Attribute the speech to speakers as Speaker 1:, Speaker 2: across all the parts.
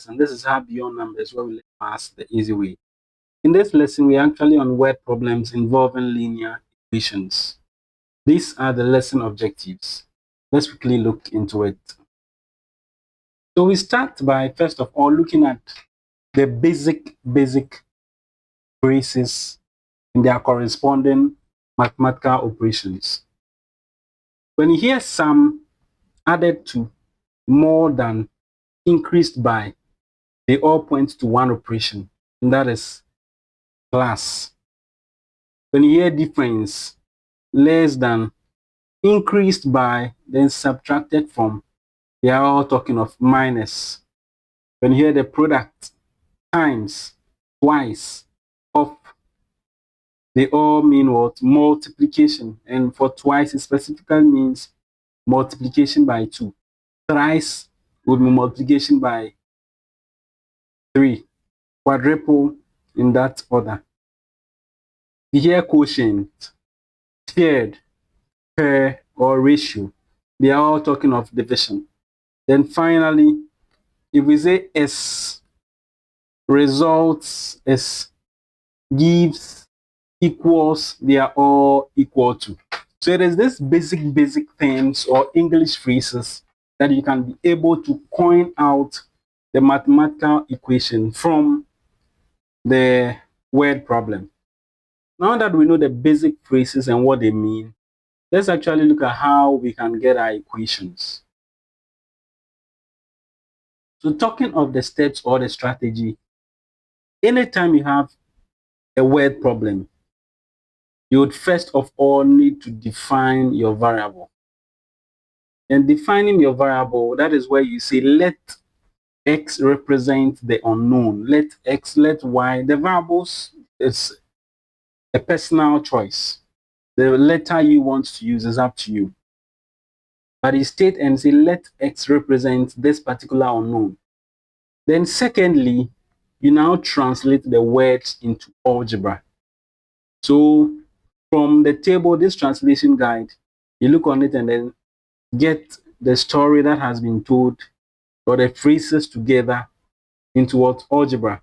Speaker 1: And this is how beyond numbers where we learn maths the easy way. In this lesson, we are actually on word problems involving linear equations. These are the lesson objectives. Let's quickly look into it. So we start by first of all looking at the basic phrases in their corresponding mathematical operations. When you hear sum added to, more than, increased by, they all point to one operation, and that is plus. When you hear difference, less than, increased by, then subtracted from, they are all talking of minus. When you hear the product, times, twice, of, they all mean what? Multiplication. And for twice, it specifically means multiplication by 2. Thrice would be multiplication by 3. Quadruple in that order. You hear quotient, shared, pair, or ratio. They are all talking of division. Then finally, if we say S, results, S, gives, equals, they are all equal to. So it is this basic terms or English phrases that you can be able to coin out the mathematical equation from the word problem. Now that we know the basic phrases and what they mean, let's actually look at how we can get our equations. So talking of the steps or the strategy, anytime you have a word problem, you would first of all need to define your variable. And defining your variable, that is where you say let x represent the unknown, let x, let y. The variables is a personal choice. The letter you want to use is up to you. But you state and say let x represent this particular unknown. Then secondly, you now translate the words into algebra. So from the table, this translation guide, you look on it and then get the story that has been told or the phrases together into what? Algebra.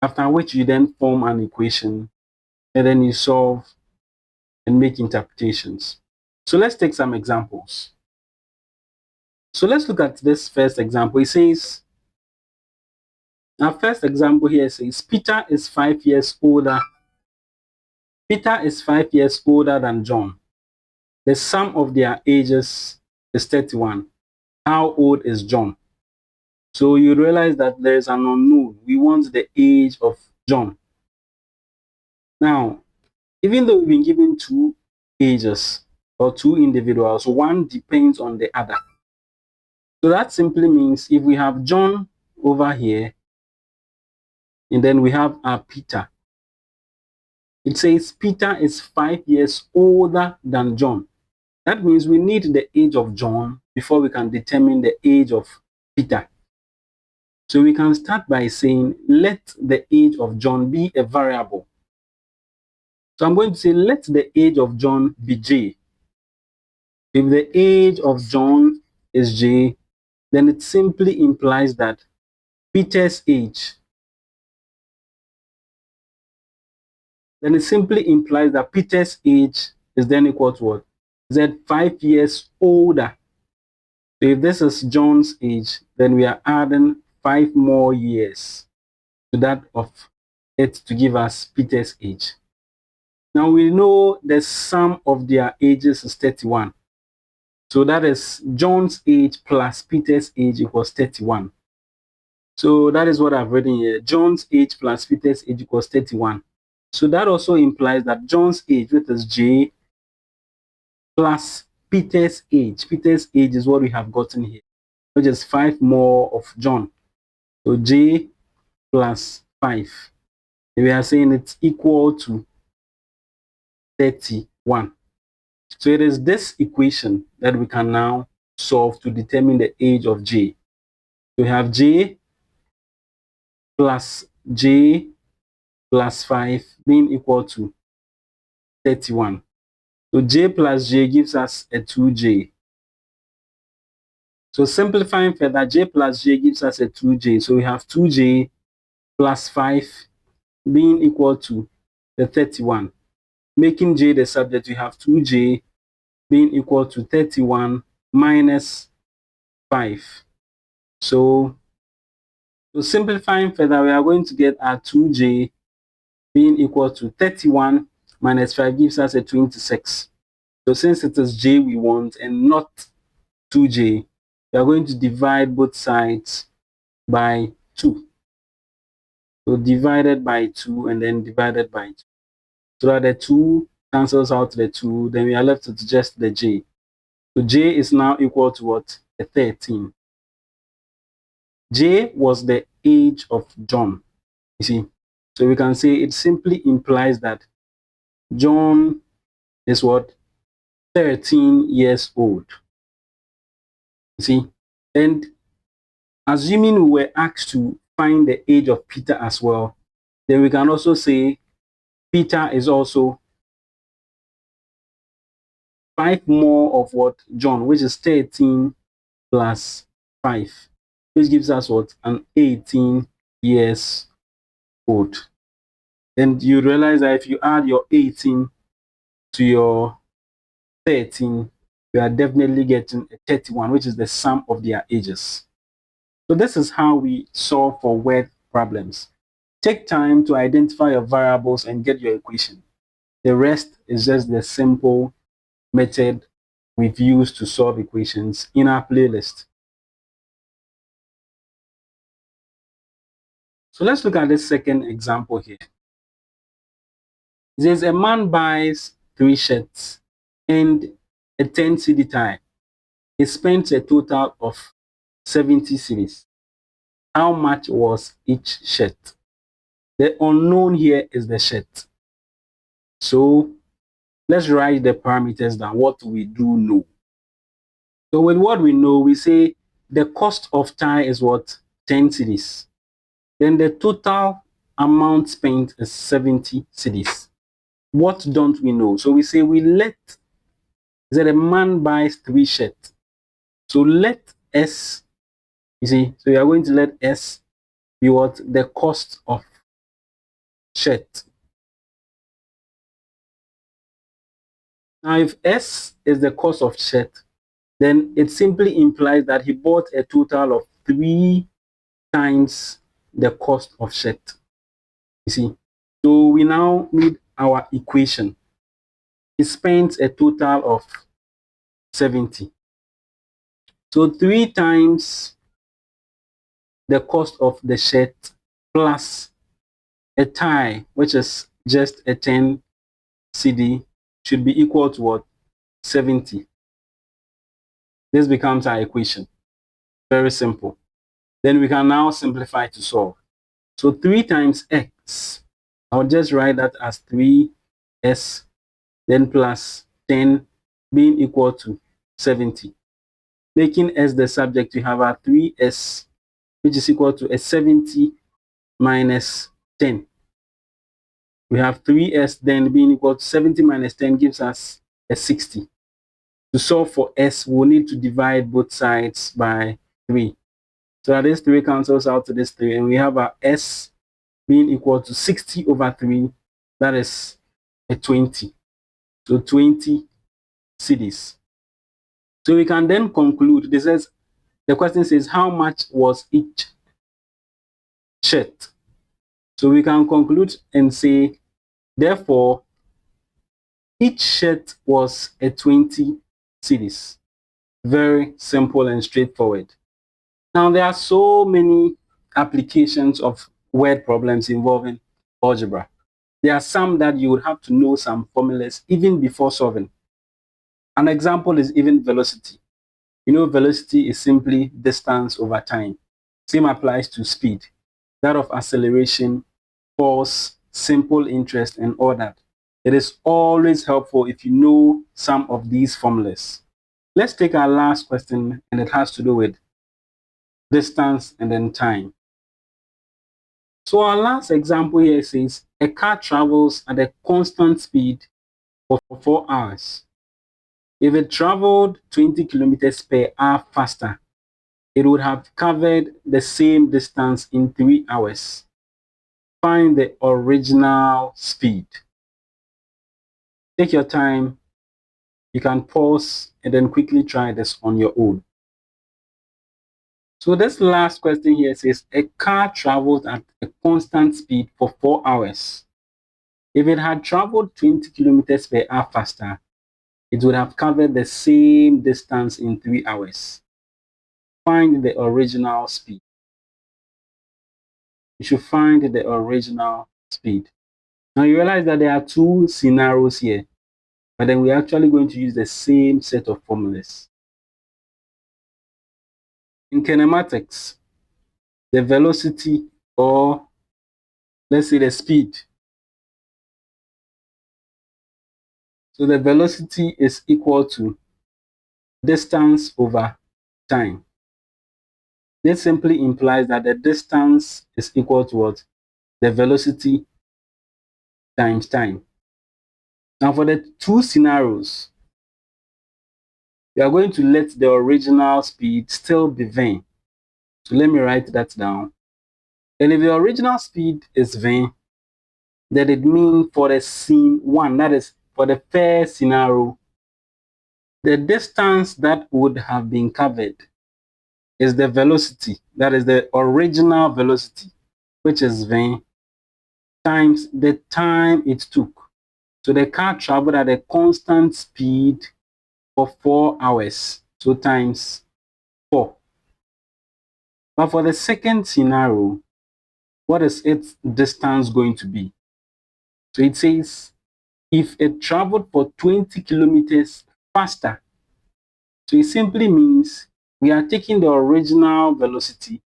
Speaker 1: After which you then form an equation and then you solve and make interpretations. So let's take some examples. So let's look at this first example. It says, our first example here says Peter is 5 years older. Peter is 5 years older than John. The sum of their ages is 31. How old is John? So you realize that there is an unknown. We want the age of John. Now, even though we've been given two ages or two individuals, one depends on the other. So that simply means if we have John over here, and then we have our Peter, it says Peter is 5 years older than John. That means we need the age of John before we can determine the age of Peter. So we can start by saying, let the age of John be a variable. So I'm going to say, let the age of John be J. If the age of John is J, then it simply implies that Peter's age, is then equal to what? Z 5 years older. So if this is John's age, then we are adding 5 more years to that of it to give us Peter's age. Now we know the sum of their ages is 31. So that is John's age plus Peter's age equals 31. So that is what I've written here. John's age plus Peter's age equals 31. So that also implies that John's age, which is J, plus Peter's age. Peter's age is what we have gotten here, which is 5 more of John. So J plus 5. We are saying it's equal to 31. So it is this equation that we can now solve to determine the age of J. So we have J plus 5 being equal to 31. So J plus J gives us a 2J. So simplifying further, j plus j gives us a 2j. So we have 2j plus 5 being equal to the 31. Making j the subject, we have 2j being equal to 31 minus 5. So simplifying further, we are going to get our 2j being equal to 31 minus 5 gives us a 26. So since it is j we want and not 2j, we are going to divide both sides by 2. So divided by 2 and then divided by 2. So that the 2 cancels out the 2, then we are left with just the j. So j is now equal to what? A 13. J was the age of John. You see, so we can say it simply implies that John is what? 13 years old. You see, and assuming we were asked to find the age of Peter as well, then we can also say Peter is also 5 more of what? John, which is 13 plus 5, which gives us what? An 18 years old. And you realize that if you add your 18 to your 13, you are definitely getting a 31, which is the sum of their ages. So this is how we solve for word problems. Take time to identify your variables and get your equation. The rest is just the simple method we've used to solve equations in our playlist. So let's look at this second example here. It says a man buys 3 shirts and a 10 cedi tie. He spent a total of 70 cedis. How much was each shirt? The unknown here is the shirt. So let's write the parameters down, what we do know. So with what we know, we say the cost of tie is what? 10 cedis. Then the total amount spent is 70 cedis. What don't we know? So we say that a man buys 3 shirts. So let S, you see, so we are going to let S be what? The cost of shirt. Now, if S is the cost of shirt, then it simply implies that he bought a total of 3 times the cost of shirt. You see, so we now need our equation. He spent a total of 70. So 3 times the cost of the shirt plus a tie, which is just a 10 cedi, should be equal to what? 70. This becomes our equation. Very simple. Then we can now simplify to solve. So 3 times x, I'll just write that as 3s, then plus 10 being equal to 70. Making s the subject, we have our 3s, which is equal to a 70 minus 10. We have 3s then being equal to 70 minus 10 gives us a 60. To solve for s, we'll need to divide both sides by 3. So that this 3 cancels out to this 3, and we have our s being equal to 60 over 3, that is a 20. So 20 cedis. So we can then conclude, the question says, how much was each shirt? So we can conclude and say, therefore, each shirt was a 20 cedis. Very simple and straightforward. Now, there are so many applications of word problems involving algebra. There are some that you would have to know some formulas even before solving. An example is even velocity. You know, velocity is simply distance over time. Same applies to speed, that of acceleration, force, simple interest, and all that. It is always helpful if you know some of these formulas. Let's take our last question, and it has to do with distance and then time. So our last example here says a car travels at a constant speed for 4 hours. If it traveled 20 kilometers per hour faster, it would have covered the same distance in 3 hours. Find the original speed. Take your time. You can pause and then quickly try this on your own. So this last question here says, a car travels at a constant speed for 4 hours. If it had traveled 20 kilometers per hour faster, it would have covered the same distance in 3 hours. Find the original speed. You should find the original speed. Now you realize that there are two scenarios here, but then we're actually going to use the same set of formulas. In kinematics, the velocity, or let's say the speed. So the velocity is equal to distance over time. This simply implies that the distance is equal to what? The velocity times time. Now for the two scenarios, we are going to let the original speed still be v. So let me write that down. And if the original speed is v, then it means for the scene 1, that is for the first scenario, the distance that would have been covered is the velocity, that is the original velocity, which is v, times the time it took. So the car traveled at a constant speed for 4 hours, so times 4. But for the second scenario, what is its distance going to be? So it says if it traveled for 20 kilometers faster. So it simply means we are taking the original velocity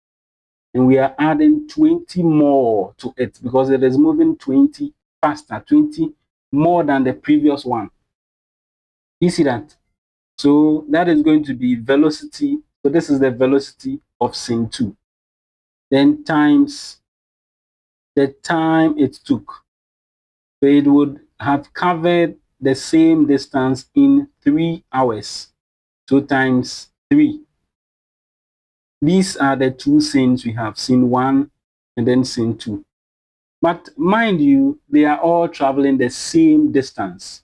Speaker 1: and we are adding 20 more to it because it is moving 20 faster, 20 more than the previous one. You see that? So that is going to be velocity. So this is the velocity of scene 2. Then times the time it took. So it would have covered the same distance in 3 hours. So times 3. These are the two scenes we have, scene 1 and then scene 2. But mind you, they are all traveling the same distance.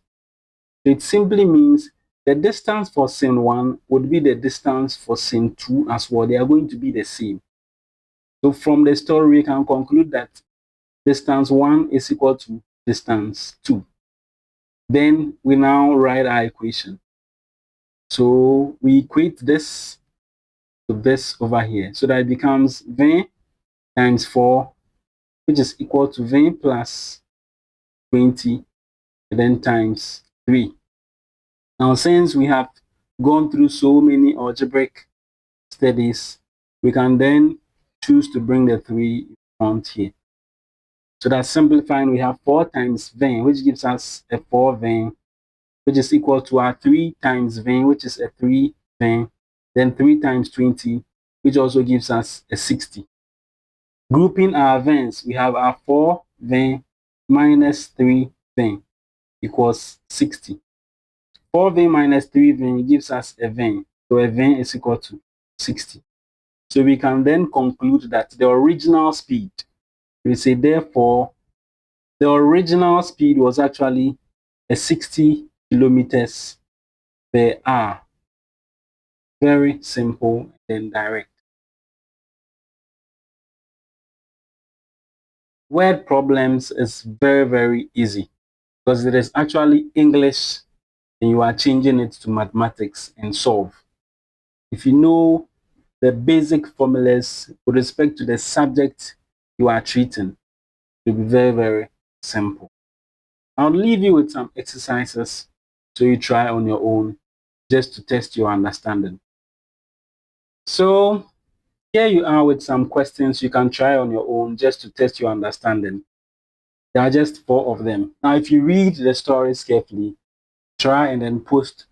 Speaker 1: It simply means the distance for scene 1 would be the distance for scene 2 as well. They are going to be the same. So from the story, we can conclude that distance 1 is equal to distance 2. Then we now write our equation. So we equate this to this over here. So that it becomes v times 4, which is equal to v plus 20, and then times 3. Now, since we have gone through so many algebraic studies, we can then choose to bring the 3 in front here. So that's simplifying. We have 4 times v, which gives us a 4v, which is equal to our 3 times v, which is a 3v, then 3 times 20, which also gives us a 60. Grouping our v's, we have our 4v minus 3v equals 60. 4v minus 3v gives us a v, so a v is equal to 60. So we can then conclude that the original speed, we say therefore, the original speed was actually a 60 kilometers per hour. Very simple and direct. Word problems is very, very easy because it is actually English and you are changing it to mathematics and solve. If you know the basic formulas with respect to the subject you are treating, it will be very, very simple. I'll leave you with some exercises so you try on your own just to test your understanding. So here you are with some questions you can try on your own just to test your understanding. There are just 4 of them. Now, if you read the stories carefully, try and then post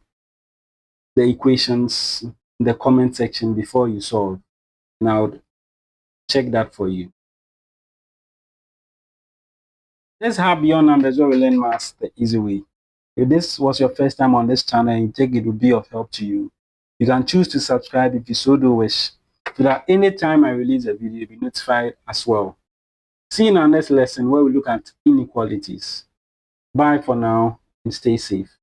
Speaker 1: the equations in the comment section before you solve. And I would check that for you. Let's have Beyond Numbers where we learn maths the easy way. If this was your first time on this channel and you think it will be of help to you, you can choose to subscribe if you so do wish. so that anytime I release a video, you'll be notified as well. See you in our next lesson where we look at inequalities. Bye for now and stay safe.